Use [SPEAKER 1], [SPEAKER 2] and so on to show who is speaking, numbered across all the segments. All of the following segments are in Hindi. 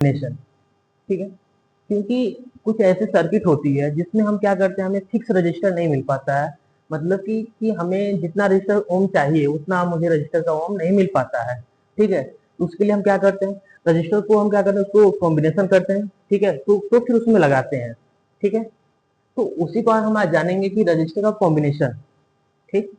[SPEAKER 1] कॉम्बिनेशन, ठीक है। क्योंकि कुछ ऐसे सर्किट होती है जिसमें हम क्या करते हैं, हमें फिक्स रजिस्टर नहीं मिल पाता है, मतलब कि हमें जितना रजिस्टर ओम चाहिए उतना मुझे रजिस्टर का ओम नहीं मिल पाता है, ठीक है। उसके लिए हम क्या करते हैं, रजिस्टर को हम क्या करते हैं, उसको कॉम्बिनेशन करते हैं, ठीक है। तो फिर उसमें लगाते हैं, ठीक है। तो उसी को हम आज जानेंगे कि रजिस्टर का कॉम्बिनेशन, ठीक,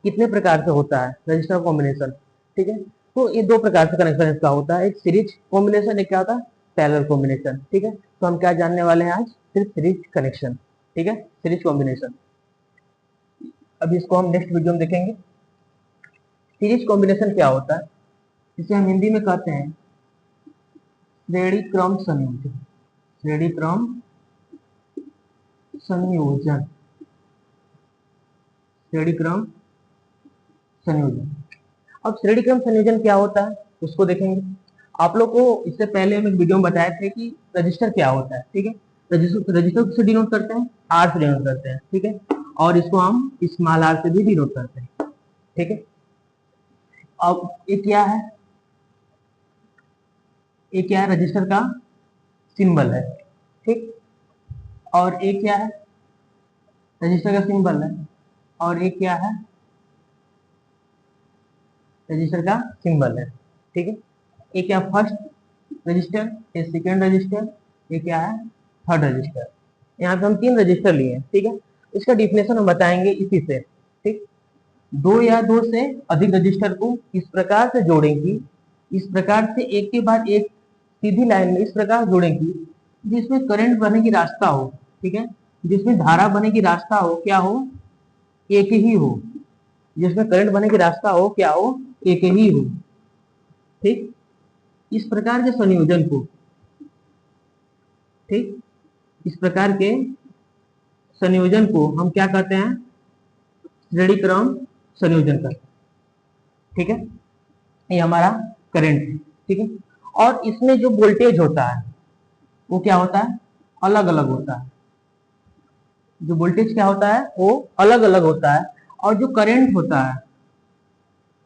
[SPEAKER 1] कितने प्रकार से होता है रजिस्टर कॉम्बिनेशन, ठीक है। तो ये दो प्रकार से कनेक्शन इसका होता है, एक सीरीज कॉम्बिनेशन, एक क्या होता है, पैरेलल कॉम्बिनेशन, ठीक है। तो हम क्या जानने वाले हैं आज, सिर्फ सीरीज कनेक्शन, ठीक है, सीरीज कॉम्बिनेशन। अभी इसको हम नेक्स्ट वीडियो में देखेंगे। सीरीज कॉम्बिनेशन क्या होता है, जिसे हम हिंदी में कहते हैं श्रेणी क्रम संयोजन, श्रेणी क्रम संयोजन, श्रेणी क्रम संयोजन। अब श्रेणी क्रम संयोजन क्या होता है उसको देखेंगे। आप लोग को इससे पहले हम एक वीडियो में बताए थे कि रजिस्टर क्या होता है, ठीक है। रजिस्टर से डिनोट करते हैं, आर से डिनोट करते हैं, ठीक है। और इसको हम स्मॉल आर से भी डिनोट करते हैं, ठीक है। अब ये क्या है, ये क्या है, रजिस्टर का सिंबल है, ठीक। और ये क्या है, रजिस्टर का सिंबल है। और ये क्या है, रजिस्टर का सिंबल है, ठीक है। ये क्या, फर्स्ट रजिस्टर, ये सेकेंड रजिस्टर, ये क्या है, थर्ड रजिस्टर। यहाँ पे हम तीन रजिस्टर लिए हैं, ठीक है। इसका डिफिनेशन हम बताएंगे इसी से, ठीक। दो या दो से अधिक रजिस्टर को इस प्रकार से जोड़ेंगी, इस प्रकार से एक के बाद एक सीधी लाइन में इस प्रकार जोड़ेंगी जिसमें करंट बने की रास्ता हो, ठीक है, जिसमें धारा बने की रास्ता हो, क्या हो, एक ही हो, जिसमें करंट बने की रास्ता हो, क्या हो, एक ही हो, ठीक। इस प्रकार के संयोजन को, ठीक, इस प्रकार के संयोजन को हम क्या कहते हैं, श्रेणी क्रम संयोजन करते हैं, ठीक है। ये हमारा करंट है, ठीक है। और इसमें जो वोल्टेज होता है वो क्या होता है, अलग अलग होता है। जो वोल्टेज क्या होता है वो अलग अलग होता है। और जो करंट होता है,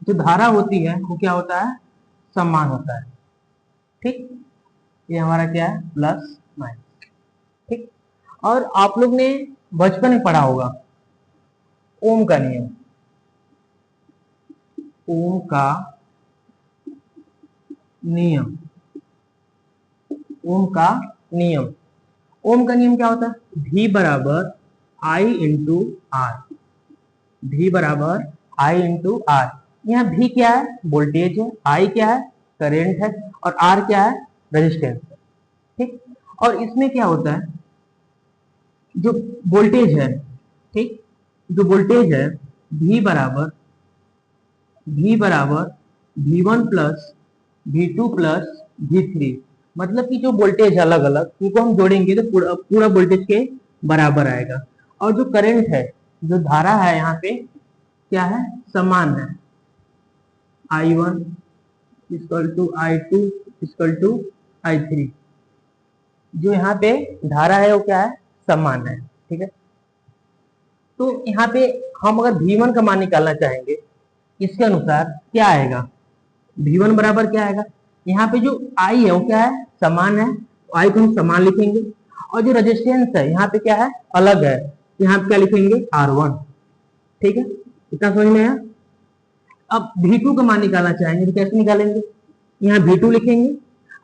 [SPEAKER 1] जो धारा होती है वो क्या होता है, समान होता है, ठीक। ये हमारा क्या है, प्लस माइनस, ठीक। और आप लोग ने बचपन में पढ़ा होगा ओम का नियम, ओम का नियम, ओम का नियम। ओम का नियम क्या होता है, V बराबर आई इंटू आर, V बराबर आई इंटू आर। यहाँ V क्या है, वोल्टेज है, I क्या है, करंट है, और R क्या है, रेजिस्टेंस है, ठीक। और इसमें क्या होता है, जो वोल्टेज है, ठीक, जो वोल्टेज है V बराबर V1 plus V2 plus V3, मतलब कि जो वोल्टेज अलग अलग उनको हम जोड़ेंगे तो पूरा वोल्टेज के बराबर आएगा। और जो करंट है, जो धारा है यहाँ पे क्या है, समान है, I1 equal to I2 equal to I3। जो यहाँ पे धारा है वो क्या है, समान है, ठीक है। तो यहाँ पे हम अगर V1 का मान निकालना चाहेंगे, इसके अनुसार क्या आएगा, V1 बराबर क्या आएगा, यहाँ पे जो I है वो क्या है, समान है, I को हम समान लिखेंगे। और जो रेजिस्टेंस है यहाँ पे क्या है, अलग है, यहाँ पे क्या लिखेंगे, R1, ठीक है। इतना समझ में आया। अब V2 का मान निकालना चाहेंगे तो कैसे निकालेंगे, यहाँ V2 लिखेंगे,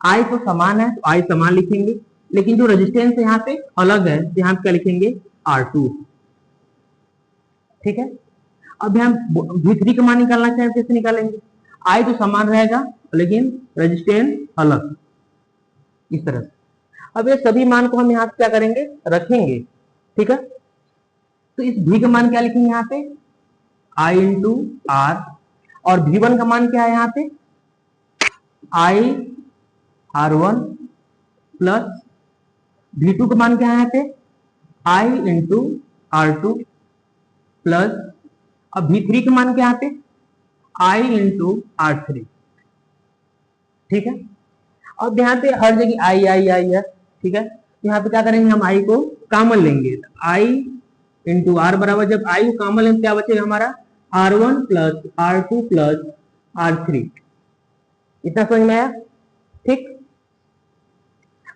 [SPEAKER 1] I तो समान है तो I समान लिखेंगे, लेकिन जो रेजिस्टेंस है यहाँ पे अलग है तो यहाँ पे क्या लिखेंगे, R2, ठीक है। अब हम V3 का मान निकालना चाहें कैसे निकालेंगे, I तो समान रहेगा लेकिन रेजिस्टेंस अलग, इस तरह से। अब ये सभी मान को हम यहाँ पे क्या करेंगे, रखेंगे, ठीक है। तो इस V का मान क्या लिखेंगे यहाँ पे, I इंटू आर, और V1 का मान क्या है यहाँ पे, I R1 प्लस V2 का मान क्या है यहाँ पे, I इंटू R2 प्लस, अब V3 का मान क्या है यहाँ पे, I इंटू R3, ठीक है। अब यहाँ पे हर जगह आई है, ठीक है। तो यहाँ पे क्या करेंगे, हम I को कॉमन लेंगे, I इंटू आर बराबर, जब I को कॉमन लेंगे क्या बचेगा हमारा, R1 plus R2 plus R3। इतना समझ में आया, ठीक।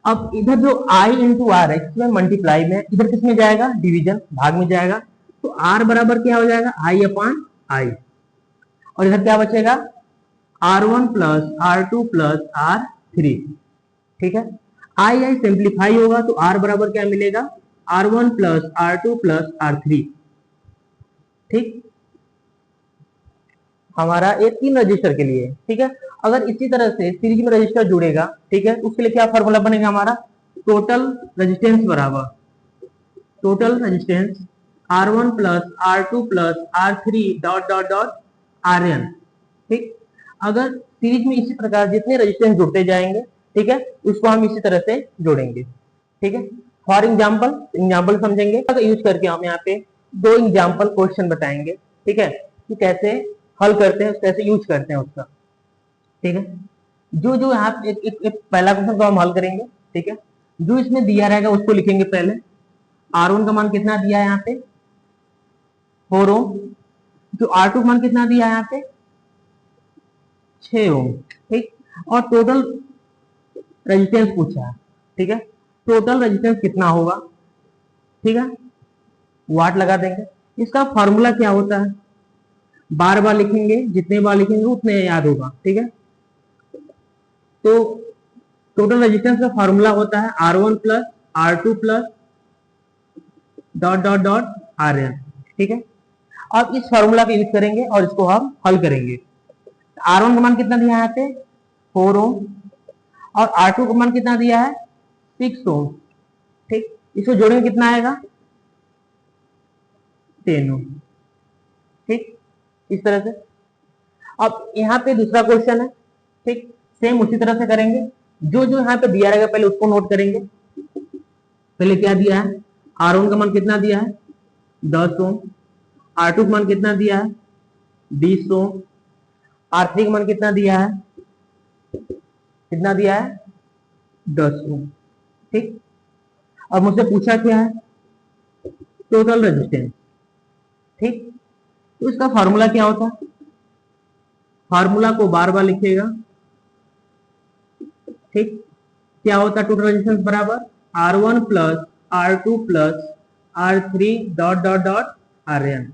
[SPEAKER 1] अब इधर जो I इंटू आर है इसमें मल्टीप्लाई में, इधर किस में जाएगा, डिवीजन भाग में जाएगा, तो R बराबर क्या हो जाएगा, I अपॉन I, और इधर क्या बचेगा, R1 plus R2 plus R3, ठीक है। I सिंप्लीफाई होगा तो R बराबर क्या मिलेगा, R1 plus R2 plus R3, ठीक, हमारा ये 3 रजिस्टर के लिए, ठीक है। अगर इसी तरह से सीरीज में रजिस्टर जुड़ेगा, ठीक है, उसके लिए क्या फॉर्मूला बनेगा हमारा, टोटल रेजिस्टेंस बराबर total resistance R1 plus R2 plus R3 dot dot dot Rn, ठीक। अगर सीरीज में इसी प्रकार जितने रेजिस्टेंस जुड़ते जाएंगे, ठीक है, उसको हम इसी तरह से जोड़ेंगे, ठीक है। फॉर एग्जाम्पल समझेंगे, अगर यूज करके हम यहाँ पे 2 एग्जाम्पल क्वेश्चन बताएंगे, ठीक है, कि कैसे हल करते हैं, कैसे यूज करते हैं उसका, ठीक है। जो जो यहाँ एक पहला क्वेश्चन को हम हल करेंगे, ठीक है, जो इसमें दिया रहेगा उसको लिखेंगे पहले। R1 का मान कितना दिया है यहाँ पे 4 ओम, जो R2 का मान कितना दिया है यहाँ पे 6 ओम, ठीक, और टोटल रेजिस्टेंस पूछा है, ठीक है, टोटल रेजिस्टेंस कितना होगा, ठीक है, वाट लगा देंगे। इसका फॉर्मूला क्या होता है, बार बार लिखेंगे, जितने बार लिखेंगे उतने याद होगा, ठीक है। तो टोटल रेजिस्टेंस का फॉर्मूला होता है R1 plus R2 plus dot dot dot Rn, ठीक है। अब इस फॉर्मूला का यूज करेंगे और इसको हम हल करेंगे। R1 का मान कितना दिया है यहाँ पे 4 ओम, और R2 का मान कितना दिया है 6 ओम, ठीक, इसको जोड़ेंगे कितना आएगा 10 ओम, ठीक, इस तरह से। अब यहाँ पे दूसरा क्वेश्चन है, ठीक, सेम उसी तरह से करेंगे। जो जो यहाँ पे दिया रहेगा पहले उसको नोट करेंगे। पहले क्या दिया है, R1 का मान कितना दिया है 10 ओम, R2 का मान कितना दिया है 20 ओम, R3 का मान कितना दिया है 10 ओम, ठीक। अब मुझसे पूछा क्या है टोटल रेजिस्टेंस, ठीक, तो इसका फॉर्मूला क्या होता है, फॉर्मूला को बार बार लिखिएगा, ठीक। क्या होता है टोटल रेजिस्टेंस बराबर R1 plus R2 plus R3 dot dot dot Rn,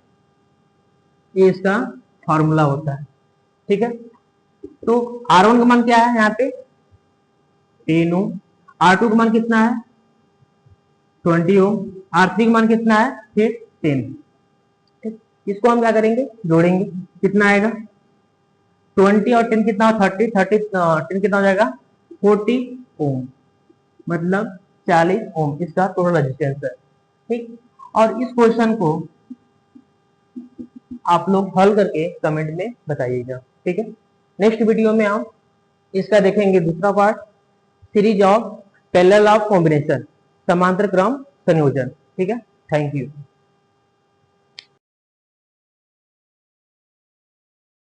[SPEAKER 1] ये इसका फॉर्मूला होता है, ठीक है। तो R1 का मान क्या है यहाँ पे 10 ओम, R2 का मान कितना है 20 ओम, R3 का मान कितना है फिर 10, ठीक। इसको हम क्या करेंगे जोड़ेंगे, कितना आएगा 20 और 10 कितना 30 10 कितना हो जाएगा 40 ओम, मतलब 40 ओम इसका टोटल रेजिस्टेंस है, ठीक। और इस क्वेश्चन को आप लोग हल करके कमेंट में बताइएगा, ठीक है। नेक्स्ट वीडियो में हम इसका देखेंगे दूसरा part, series of parallel of combination, समांतर क्रम संयोजन, ठीक है। Thank you.